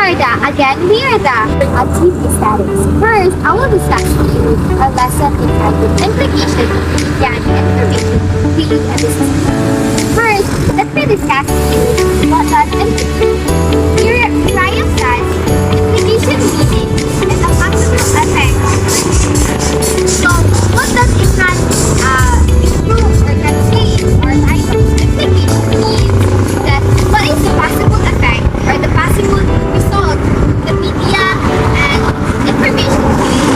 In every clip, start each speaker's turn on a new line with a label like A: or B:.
A: We are the TV status. First, I will discuss with you a lesson entitled Implication of Media and Information Being a Business. First, let me discuss with you what does implication. Here, Ryan says, implication meaning is a possible effect. So, what does it not improve or not change or title? Implication means that what is the possible effect or the possible result the media and information gain.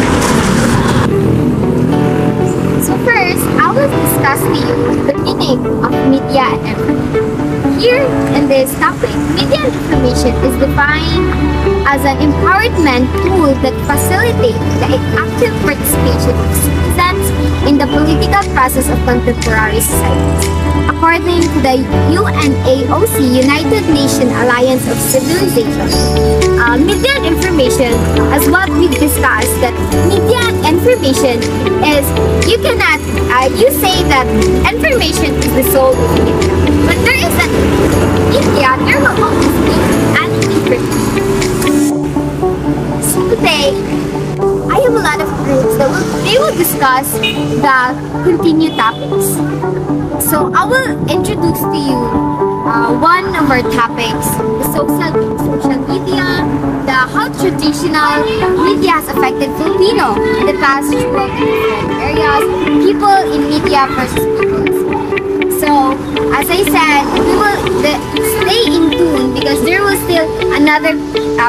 A: So first, I will discuss to you the meaning of media and information. Here in this topic, media and information is defined as an empowerment tool that facilitates the active participation of citizens in the political process of contemporary societies. According to the UNAOC, United Nations Alliance of Civilization, media and information, as what we've discussed, that media and information is, you say that information is the soul of media. But there is a media, there will always be an information. So today, I have a lot of groups that they will discuss the continued topics. So I will introduce to you one of our topics, the social media, how traditional media has affected Filipino in the past throughout different areas, people in media versus people in media. So as I said, we will stay in tune because there will still another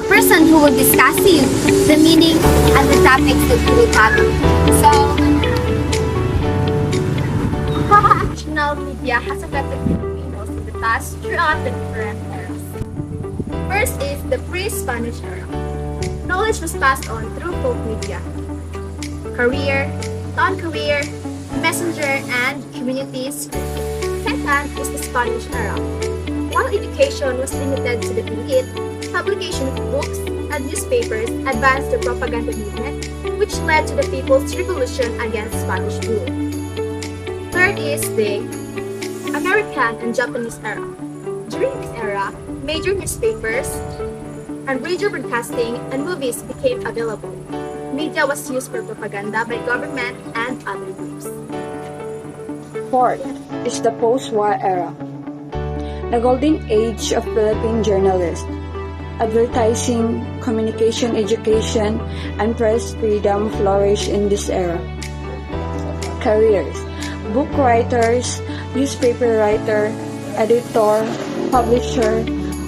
A: person who will discuss to you the meaning and the topics that we will cover. So traditional media has affected Filipinos in the past throughout the different eras. First is the pre-Spanish era. Knowledge was passed on through folk media, career, non-career, messenger, and communities. Second is the Spanish era. While education was limited to the elite, publication of books and newspapers advanced the propaganda movement, which led to the People's Revolution against Spanish rule. Third is the American and Japanese era. During this era, major newspapers and radio broadcasting and movies became available. Media was used for propaganda by government and other groups.
B: Fourth is the post-war era, the golden age of Philippine journalists. Advertising, communication, education, and press freedom flourished in this era. Careers: book writers, newspaper writer, editor, publisher,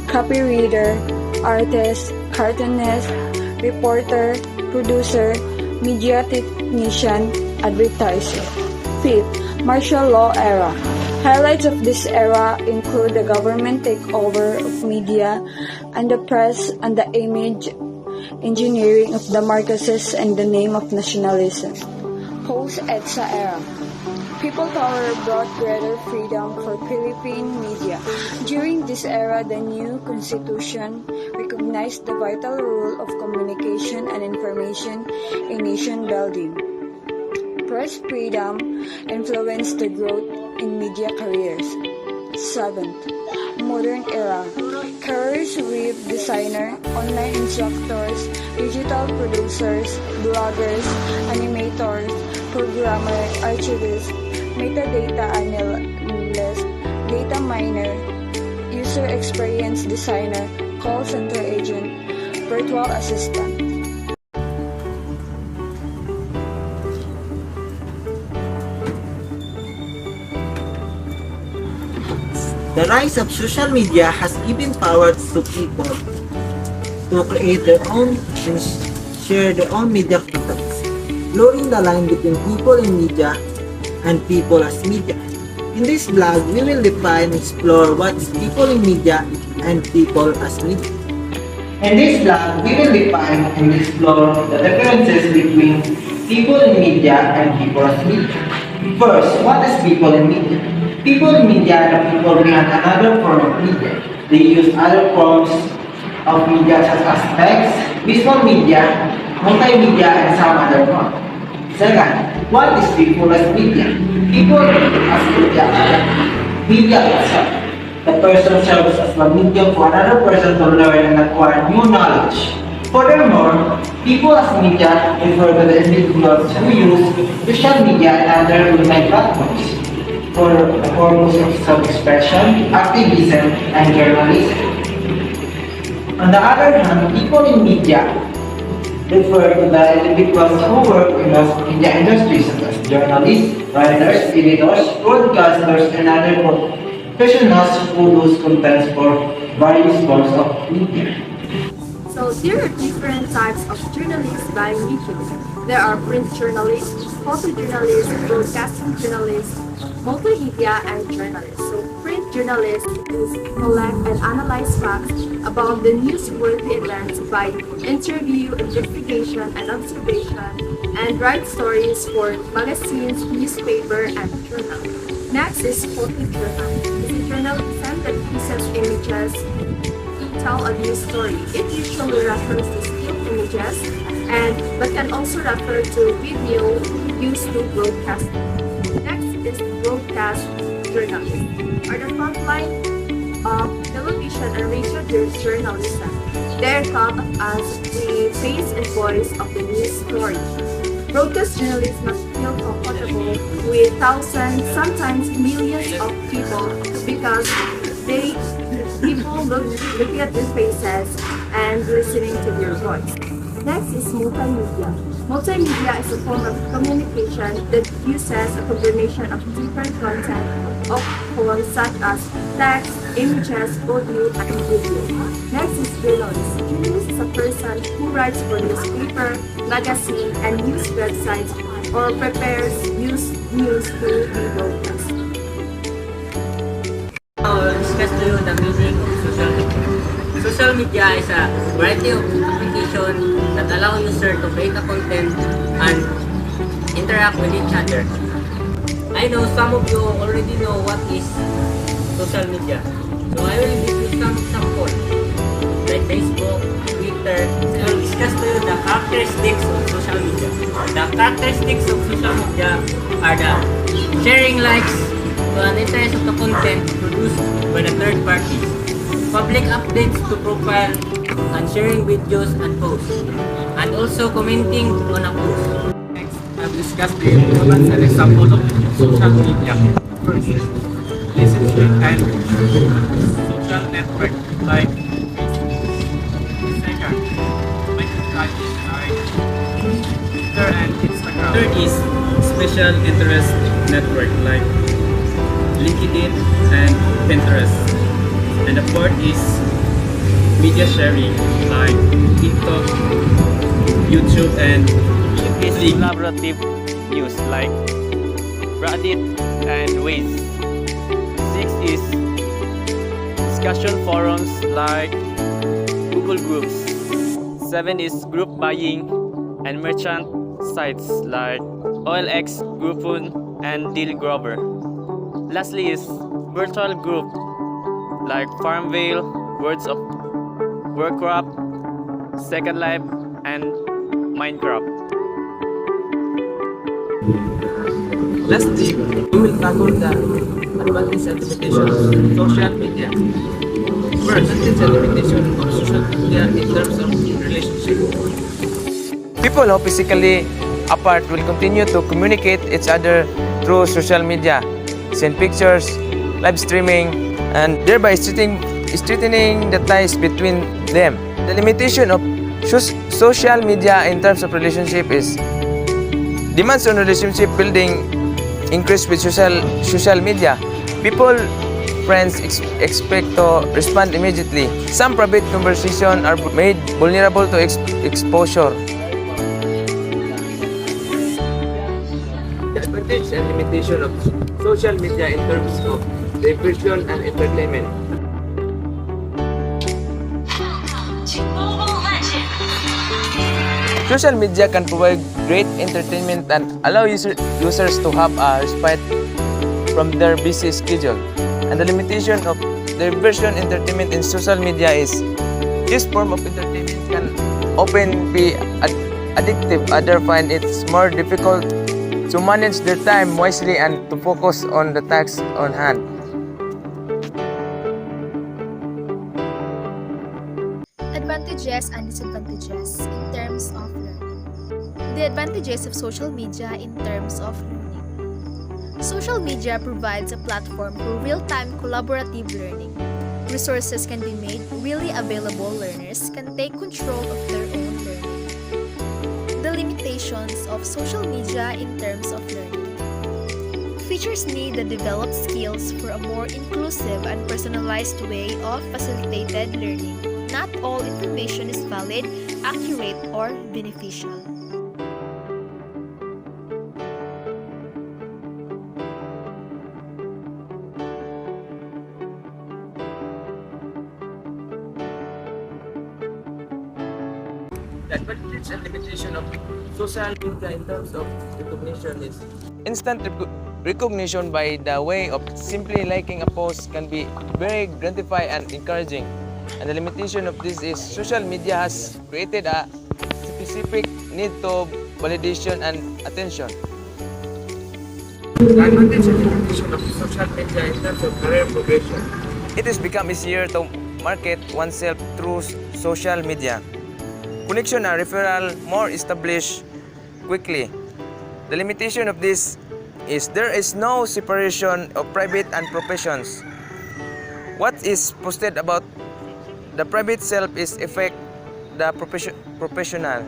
B: copy reader, artist, cartoonist, reporter, producer, media technician, advertiser. Fifth, martial law era. Highlights of this era include the government takeover of media and the press and the image engineering of the Marcoses in the name of nationalism. Post-EDSA era. People power brought greater freedom for Philippine media. During this era, the new constitution recognized the vital role of communication and information in nation building. Press freedom influenced the growth in media careers. Seventh, modern era. Careers with designer, online instructors, digital producers, bloggers, animators, programmer, archivist, metadata analyst, data miner, user experience designer, call center agent, virtual assistant.
C: The rise of social media has given power to people to create their own and share their own media contents, blurring the line between people in media and people as media. In this blog, we will define and explore what is people in media and people as media. In this blog, we will define and explore the differences between people in media and people as media. First, what is people in media? People in media are the people behind another form of media. They use other forms of media such as text, visual media, multimedia, and some other forms. Second, what is people as media? People as media are media itself. The person serves as the medium for another person to learn and acquire new knowledge. Furthermore, people as media refer to the individuals who use social media and other online platforms for the purpose of self-expression, activism, and journalism. On the other hand, people in media refer to the individuals who work in the media industry such as journalists, writers, editors, broadcasters, and other professionals who produce contents for various forms of media.
D: So there are different types of journalists by medium. There are print journalists, photojournalists, broadcasting journalists, multimedia, and journalists. So print journalists is collect and analyze facts about the newsworthy events by interview, investigation, and observation, and write stories for magazines, newspaper, and journal. Next is photojournalism. It's a journalism that uses images tell a news story. It usually refers to still images but can also refer to video used to broadcast. Next is broadcast journalism, or the front line of television and radio journalism. They are thought of as the face and voice of the news story. Broadcast journalists must feel comfortable with thousands, sometimes millions of people because people looking at their faces and listening to their voice. Next is multimedia. Multimedia is a form of communication that uses a combination of different content of forms such as text, images, audio, and video. Next is journalist. Journalist is a person who writes for newspaper, magazine, and news websites or prepares news to be broadcast.
E: I will discuss to you the meaning of social media. Social media is a variety of applications that allow users to create a content and interact with each other. I know some of you already know what is social media, so I will give you some examples like Facebook, Twitter. I will discuss to you the characteristics of social media. The characteristics of social media are the sharing likes to an interest of the content produced by the third parties, public updates to profile and sharing videos and posts, and also commenting on a post.
F: Next, I've discussed the importance and example of social media. First, relationship and social network like Facebook. Second, microsite like Twitter and Instagram. Third is special interest network like LinkedIn and Pinterest. And the fourth is media sharing like TikTok, YouTube, and
G: is collaborative news like Reddit and Waze. 6 is discussion forums like Google Groups. 7 is group buying and merchant sites like OLX, Groupon, and Deal Grover. Lastly is virtual group like Farmville, Words of Warcraft, Second Life, and Minecraft.
F: lastly, we will tackle the advantage and limitation of social media. First, advantage and limitation of social media in terms of relationship.
H: People who physically apart will continue to communicate each other through social media, send pictures, live streaming, and thereby strengthening the ties between them. The limitation of social media in terms of relationship is demands on relationship building increase with social media. People, friends expect to respond immediately. Some private conversations are made vulnerable to exposure.
F: The advantage and limitation of social media in terms of diversion and entertainment.
H: Social media can provide great entertainment and allow users to have a respite from their busy schedule. And the limitation of diversion entertainment in social media is this form of entertainment can often be addictive. Others find it's more difficult to manage their time wisely and to focus on the tasks on hand.
I: Advantages and disadvantages in terms of learning. The advantages of social media in terms of learning. Social media provides a platform for real-time collaborative learning. Resources can be made really available. Learners can take control of their own learning. The limitations of social media in terms of learning. Teachers need the developed skills for a more inclusive and personalized way of facilitated learning. Not all information is valid, accurate, or beneficial.
F: The advantage and limitation of social media in terms of recognition is
H: Instant recognition by the way of simply liking a post can be very gratifying and encouraging. And the limitation of this is social media has created a specific need to validation and attention.
F: the advantage and limitation of social media in terms of career progression.
H: It has become easier to market oneself through social media. Connection and referral more established quickly. The limitation of this is there is no separation of private and professions. What is posted about the private self is affect the professional.